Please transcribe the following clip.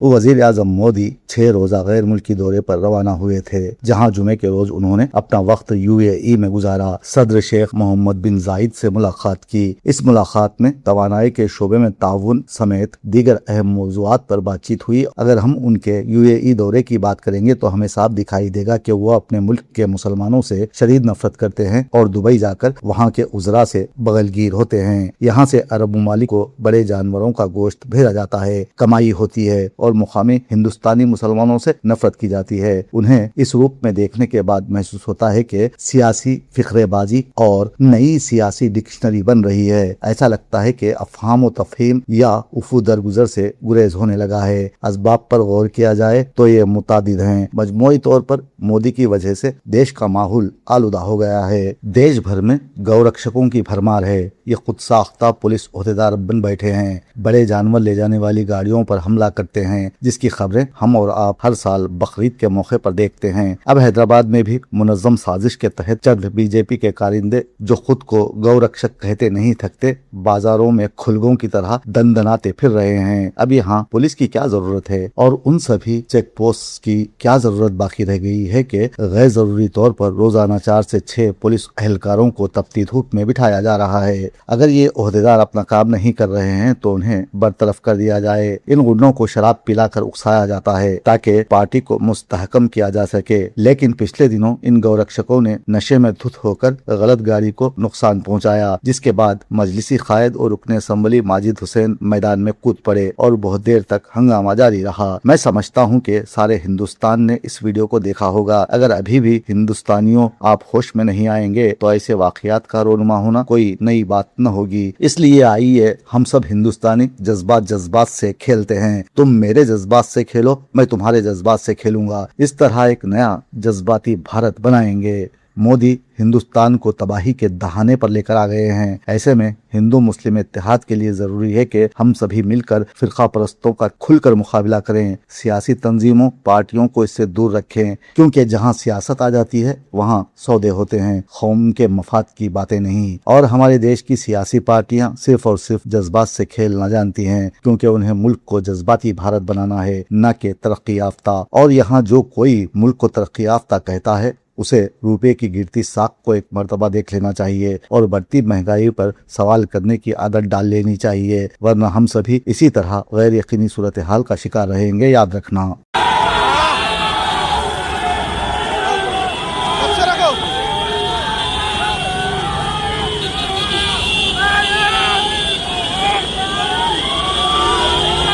वजीर आजम मोदी 6 रोजा गैर मुल्की दौरे पर रवाना हुए थे, जहां जुमे के रोज उन्होंने अपना वक्त यूएई में गुजारा। सदर शेख मोहम्मद बिन जायद से मुलाकात की। इस मुलाकात में तवानाई के शोबे में ताउन समेत दीगर अहम मौज़ूआत पर बातचीत हुई। अगर हम उनके यूएई दौरे की बात करेंगे तो हमें साफ दिखाई देगा कि वो अपने मुल्क के मुसलमानों से शदीद नफरत करते हैं और दुबई जाकर वहाँ के उजरा से बगलगीर होते हैं। यहाँ से अरब ममालिक को बड़े जानवरों का गोश्त भेजा जाता है, कमाई होती है और मुकामी हिंदुस्तानी मुसलमानों से नफरत की जाती है। उन्हें इस रूप में देखने के बाद महसूस होता है कि सियासी फिक्रेबाजी और नई सियासी डिक्शनरी बन रही है। ऐसा लगता है कि अफहाम व तफहीम या उफू दरगुजर से गुरेज होने लगा है। असबाब पर गौर किया जाए तो ये मुतादिद हैं। मजमूई तौर पर मोदी की वजह से देश का माहौल आलूदा हो गया है। देश भर में गौरक्षकों की भरमार है। ये खुद साख्ता पुलिस ओहदेदार बन बैठे हैं। बड़े जानवर ले जाने वाली गाड़ियों पर हमला करते हैं, जिसकी खबरें हम और आप हर साल बकरीद के मौके पर देखते हैं। अब हैदराबाद में भी मुनज़्ज़म साजिश के तहत चंद बीजेपी के कारिंदे जो खुद को गौरक्षक कहते नहीं थकते, बाजारों में खुलगों की तरह दंदनाते फिर रहे हैं। अब यहाँ पुलिस की क्या जरूरत है और उन सभी चेक पोस्ट की क्या जरूरत बाकी रह गई है कि गैर जरूरी तौर पर रोजाना 4 से 6 पुलिस एहलकारों को तपती धूप में बिठाया जा रहा है। अगर ये ओहदेदार अपना काम नहीं कर रहे हैं तो उन्हें बरतरफ कर दिया जाए। इन गुंडों को शराब पिलाकर उकसाया जाता है ताकि पार्टी को मुस्तहकम किया जा सके, लेकिन पिछले दिनों इन गौरक्षकों ने नशे में धुत होकर गलत गाड़ी को नुकसान पहुंचाया, जिसके बाद मजलिसी कायद और रुकने असम्बली माजिद हुसैन मैदान में कूद पड़े और बहुत देर तक हंगामा जारी रहा। मैं समझता हूं कि सारे हिंदुस्तान ने इस वीडियो को देखा होगा। अगर अभी भी हिंदुस्तानियों आप होश में नहीं आएंगे तो ऐसे वाकयात का रोनुमा होना कोई नई बात न होगी। इसलिए आइए हम सब हिंदुस्तानी जज्बात से खेलते हैं। तुम मेरे जज्बात से खेलो, मैं तुम्हारे जज्बात से खेलूंगा। इस तरह एक नया जज्बाती भारत बनाएंगे। मोदी हिंदुस्तान को तबाही के दहाने पर लेकर आ गए हैं। ऐसे में हिंदू मुस्लिम इत्तेहाद के लिए जरूरी है कि हम सभी मिलकर फिरका परस्तों का खुलकर मुकाबला करें। सियासी तंजीमों पार्टियों को इससे दूर रखें, क्योंकि जहां सियासत आ जाती है वहां सौदे होते हैं, कौम के मफाद की बातें नहीं। और हमारे देश की सियासी पार्टियां सिर्फ और सिर्फ जज्बात से खेलना जानती हैं, क्योंकि उन्हें मुल्क को जज्बाती भारत बनाना है, न कि तरक्की याफ्ता। और यहाँ जो कोई मुल्क को तरक्की याफ्ता कहता है उसे रुपए की गिरती साख को एक मर्तबा देख लेना चाहिए और बढ़ती महंगाई पर सवाल करने की आदत डाल लेनी चाहिए, वरना हम सभी इसी तरह गैर यकीनी सूरत हाल का शिकार रहेंगे। याद रखना।